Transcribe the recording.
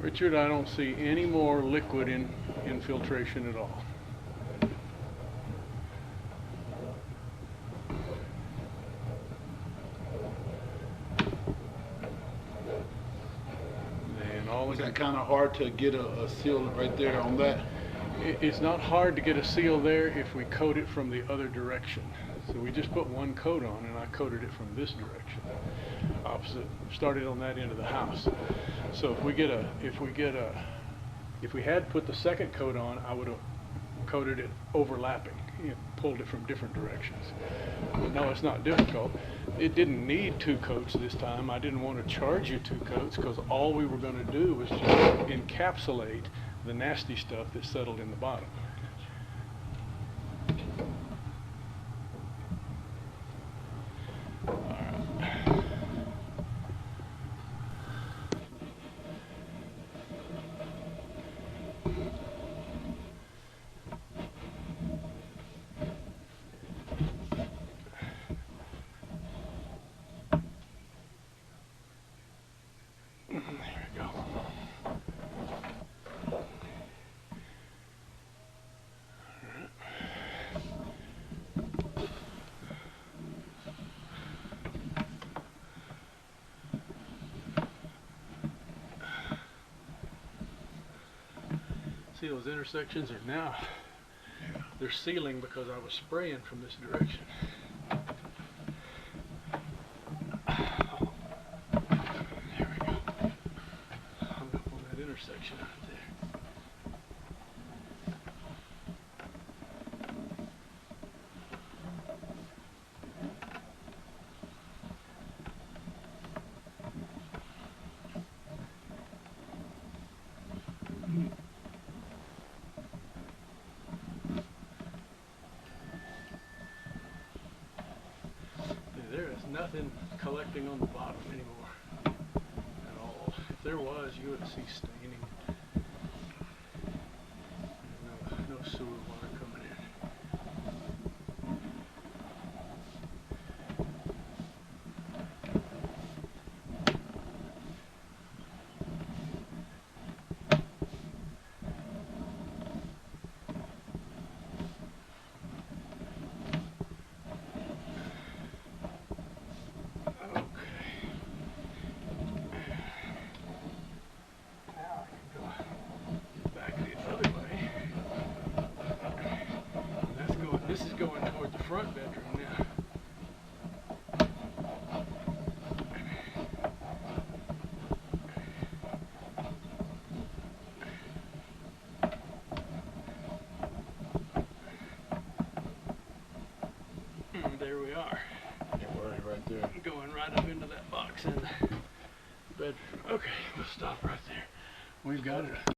Richard, I don't see any more liquid infiltration at all. And all is that kind of hard to get a seal right there on that? It's not hard to get a seal there if we coat it from the other direction. So we just put one coat on, and I coated it from this direction, opposite. Started on that end of the house. So if we had put the second coat on, I would have coated it overlapping, pulled it from different directions. But no, it's not difficult. It didn't need 2 coats this time. I didn't want to charge you 2 coats because all we were going to do was just encapsulate the nasty stuff that settled in the bottom. There we go. See those intersections are now, they're sealing because I was spraying from this direction. There we go. Hung up on that intersection right there. There is nothing collecting on the bottom anymore at all. If there was, you would see staining. No sewer water coming in. This is going toward the front bedroom now. And there we are. Right there. Going right up into that box in the bedroom. Okay, we'll stop right there. We've got it.